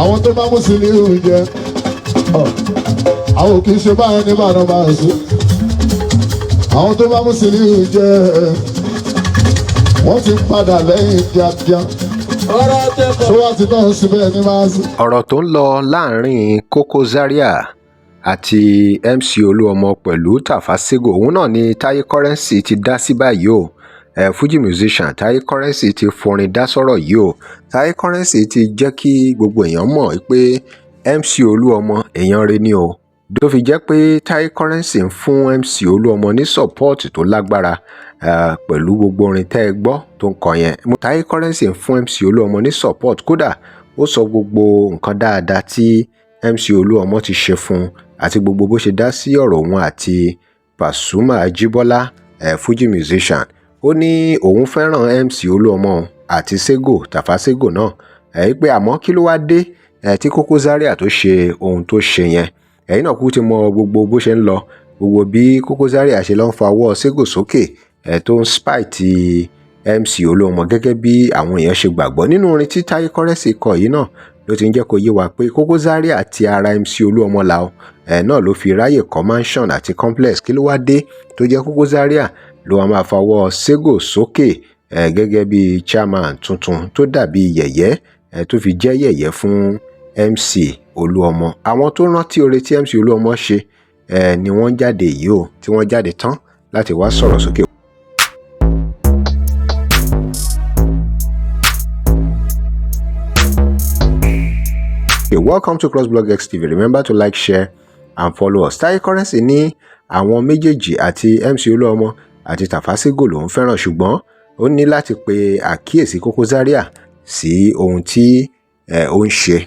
àwọn tó bá mú sí ní oúnjẹ àwọn kì í ṣe báyìí ní bàdàn bá ṣe àwọn tó bá mú sí ní oúnjẹ wọ́n ti padà lẹ́yìn kíákíá ṣé wọ́n ti tán síbẹ̀ ní máa sí. ọ̀rọ̀ tó ń lọ láàrin Koko Zaria àti MC Oluomo pẹ̀lú Tafa Sego òun náà ni Taye Currency ti dá sí báyìí o. Fuji musician Taye Currency ti forin dá sọ̀rọ̀ yìí o. Taye Currency ti jẹ́ kí gbogbo èèyàn mọ̀ pé MC Oluomo èèyàn rẹ̀ ni o. tó fi jẹ́ pé Taye Currency ń fún MC Oluomo ní support tó lágbára pẹ̀lú gbogbo orin tẹ́ ẹ gbọ́ tó ń kọ yẹn. Taye Currency ń fún MC Oluomo ní support, kódà ó sọ gbogbo nǹkan dáadáa tí MC Oluomo ti ṣe fún àti gbogbo bó ṣe dá sí ọ̀rọ̀ òun àti Pasuma Ajibola Fuji musician. Ó ní òun fẹ́ràn MC Oluomo àti Sego, Tafa Sego náà pé àmọ́ kí ló wá dé tí Koko Zaria tó ṣe ohun tó ṣe yẹn. Ẹ̀yin náà kú ti mọ gbogbo bó ṣe ń lọ, gbogbo bí Koko Zaria ṣe lọ ń fa ọwọ́ Sego sókè tó ń spite MC Oluomo gẹ́gẹ́ bí àwọn èèyàn ṣe gbàgbọ́. Nínú orin tí Taye Currency kọ yìí náà ló ti ń jẹ́ kó yé wa pé Koko Zaria àti ara MC Oluomo la náà ló fi ráyè kọ́ mansion àti complex. Kí ló wá dé tó jẹ́ Koko Zaria ló wá máa fa ọwọ́ Sego sókè gẹ́gẹ́ bí chairman tuntun tó dàbí yẹ̀yẹ́ tó fi jẹ́ yẹ̀yẹ́ fún MC Oluomo. Àwọn tó rántí oore tí MC Oluomo ṣe ni wọ́n jáde yìí o, tí wọ́n jáde tán láti wá sọ̀rọ̀ sókè. Okay, welcome to CrossBlogX TV. Remember to like, share and follow us. Taye Currency ní àwọn méjèèjì àti MC Oluomo àti Tafa Sego lòun fẹ́ràn, ṣùgbọ́n ó ní láti pe àkíyèsí Koko Zaria sí ohun tí ó ń ṣe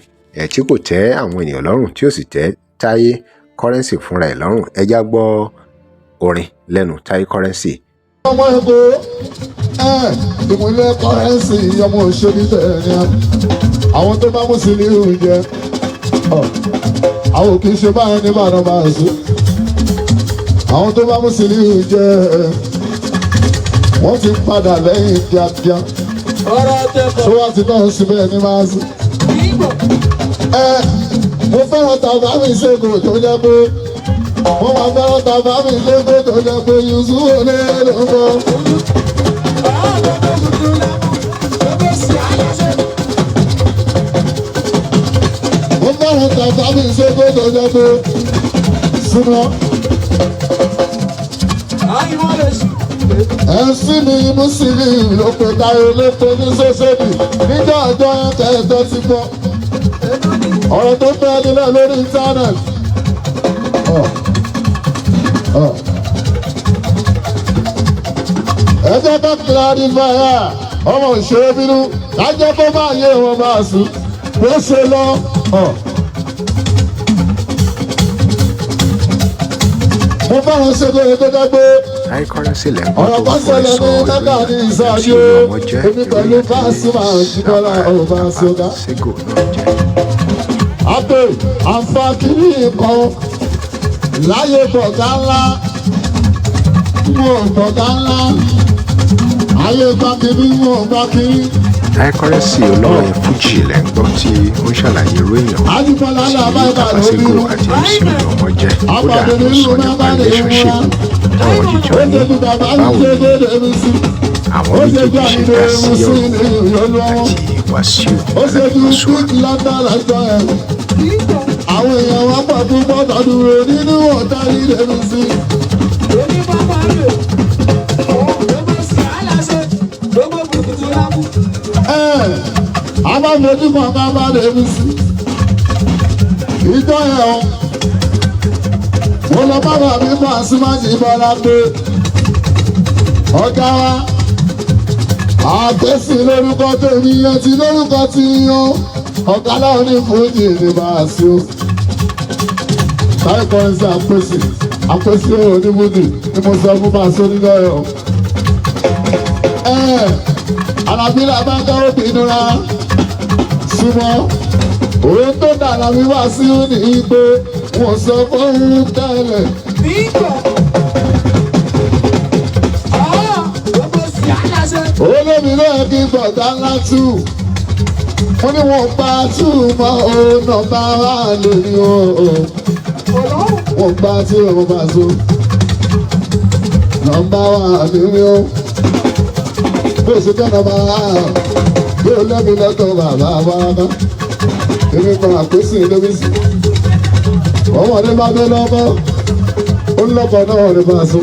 tí kò tẹ́ àwọn ènìyàn lọ́rùn, tí ó sì tẹ́ Taye Currency fúnra ẹ̀ lọ́rùn. Ẹ já gbọ́ orin lẹ́nu Taye Currency. ọmọ Èkó ìpínlẹ̀ Currency ọmọ òṣèlú tẹ̀lé àwọn tó bá mú sí ní oúnjẹ àwọn kì í ṣe báyìí ní bàdàn bá ṣe àwọn tó bá mú sí ní oúnjẹ wọ́n ti padà lẹ́yìn kíákíá ṣé wọ́n ti tán síbẹ̀ ní máa sí. mo fẹ́ràn Tafa Sego tó jẹ́ pé mo máa fẹ́ràn Tafa Sego tó jẹ́ pé Yusuf olè ló ń bọ̀. mo fẹ́ràn Tafa Sego tó jẹ́ pé súnmọ́. ẹ̀sìn mi Mùsùlùmí ló pe Taye lóko ní sọ́sẹ́bì nígbà ọjọ́ ẹ̀kẹ́ẹ̀tọ́ ti gbọ́ ọ̀rọ̀ tó fẹ́ nílẹ̀ lórí íńtánẹ̀tì. ẹ jẹ́ ká clarify ọmọ òṣèré bínú kájọ́ kó bá yé wọn bá sùn bó ṣe lọ. mo fẹ́ràn ṣe lóye tó jẹ́ pé Taye Currency ọ̀rọ̀ kan ṣẹlẹ̀ ní mẹ́ta ní ìsáyé èmi pẹ̀lú Pasuma Ajibola ọba ṣọgá. àpè àǹfààní nǹkan láyé bọ̀gá ńlá mo bọ̀gá ńlá ayé gbàkiri mo gbàkiri. Taye Currency olórin Fuji lẹ́ ń gbọ́ tí ó ń ṣàlàyé irú èèyàn tí Tafa Sego àti MC Oluomo jẹ́. Kódà ó sọ nípa relationship táwọn jíjọ ní báwo ni àwọn méjèèjì ṣe dá sí ọ̀rọ̀ àti Wasiu Aládùúgbò. àwọn èèyàn wọn pọ̀ fún bọ́tà dúró nínú ọ̀tá ilé mi sí. a máa fojú kan ká bá lè mi sí. ìjọ yẹn o mo lọ bá bàbá mi Pasuma Ajibola pé ọ̀gá wa àtẹ̀sí lórúkọ tèmi yẹn ti lórúkọ tí yan ọ̀gá náà ní Fuji ní báàsì o. Taye Currency àpèsè onímúdì ni mo sọ fún báàsì onílọ́yọ̀. Àlàbí làbá káwọ́ bínú ra súnmọ́ òun tó dàgbà mi wá sí ní pé wọ́n sọ fún tẹ́lẹ̀. olómi náà kí gbọ̀ngá ńlá tù mo ní wọn gba túmọ̀ o nọ́mbà wà lórí o wọn gba tí wọn bá so nọ́mbà wà lórí o bó ṣe tẹ́ nọ́mbà wà yóò lẹ́bi lọ́tọ̀ bàbá wa bá èmi kan àpèsè lóbi sí ọmọdé bá dé lọ́kọ́ ó lọ́kọ̀ náà ní bá so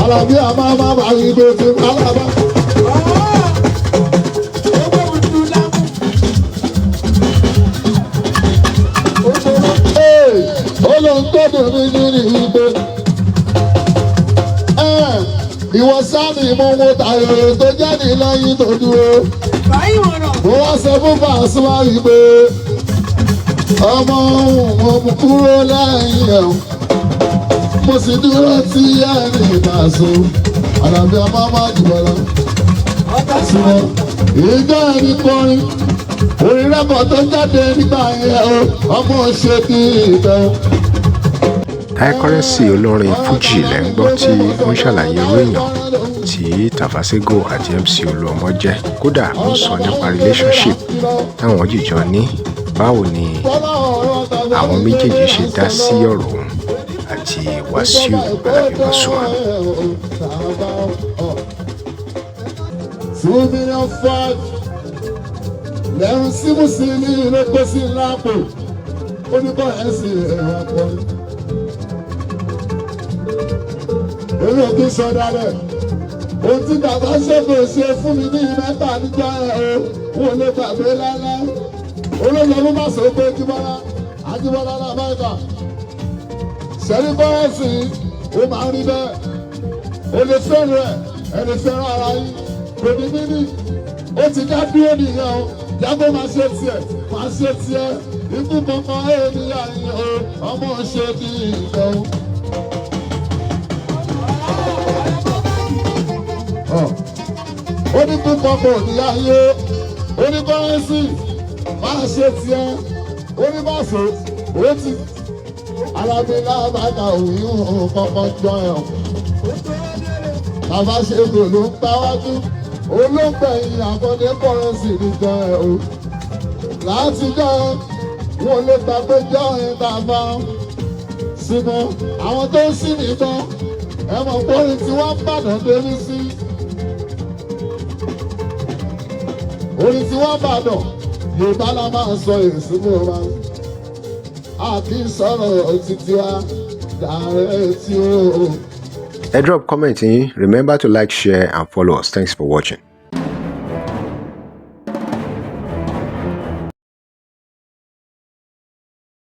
alábí àmọ́ máa bá yí pé tí alábá. Olóńgbòdò mi ní ìgbé. Ìwọ sáàmì mo wo Taye tó jáde lẹ́yìn tó dúró. Mo wá sọ fún Pasuma wípé ọmọ mo mú kúrò lẹ́yìn ẹ̀. Mo sì dúró tí ẹni ìbàṣọ. Àlàbí ọmọ máa jùlọ lọ. Ṣùgbọ́n ìjọ ẹni kọrin. Orin rẹ́pọ̀ tó jáde nígbà yẹn o, ọmọ ṣe kí ìtàn. Taye Currency olórin Fuji lẹ́ ń gbọ́ tí ó ń ṣàlàyé irú èèyàn tí Tafa Sego àti MC Oluomo jẹ́. Kódà ó ń sọ nípa relationship táwọn jìjọ ní, báwo ni àwọn méjèèjì ṣe dá sí ọ̀rọ̀ òun àti Wasiu Alabi Pasuma. Lẹ́run sí Mùsùlùmí ló kó sí lápò, ó ní bọ́ ẹ̀sìn ẹ̀rọ akọni. Èmi ò kí sọ dálẹ̀, ohun tí Tafa Sego ṣe fún mi ní mẹ́ta níjọ́ ẹ̀ o, wọn ò lè gbàgbé láíláí. Olóyè ló má sọ pé Ajíbọ́lá Lamẹ́ríkà. Ṣẹ́rí bọ́ọ̀sì ó máa ń rí bẹ́ẹ̀. O lè fẹ́ràn ẹ̀, ẹ lè fẹ́ràn ara yín. Kò ní mímí, ó ti dá dúró nìyẹn o. Jágbó máa ṣe tiẹ̀, ikú kankan ènìyàn yìí o, ọmọ ṣe kí ìgbẹ́ o. Ó ní kú kankan ènìyàn yìí o, ó ní Currency máa ṣe tiẹ̀, ó ní bàṣọ, ó ti Alabi lábàkà òyìn kankan jọ ẹ̀ o. Tafa Sego ló ń gbáwájú. Olóńgbẹ̀yìn àkọ́dé Currency nìjọ ẹ̀ o. Láti jọ wọn lè gbàgbé jọ ẹ̀ Tafa Sego. Àwọn tó ń sìn nìkan ẹ mọ̀ pé orin tí wọ́n bàdàn débi sí. Orin tí wọ́n bàdàn Yorùbá la máa sọ èsì mú wa. A kì í sọ̀rọ̀ títí wa dàrẹ́ tí ó. Drop comment yín. Remember to like, share and follow us. Thanks for watching.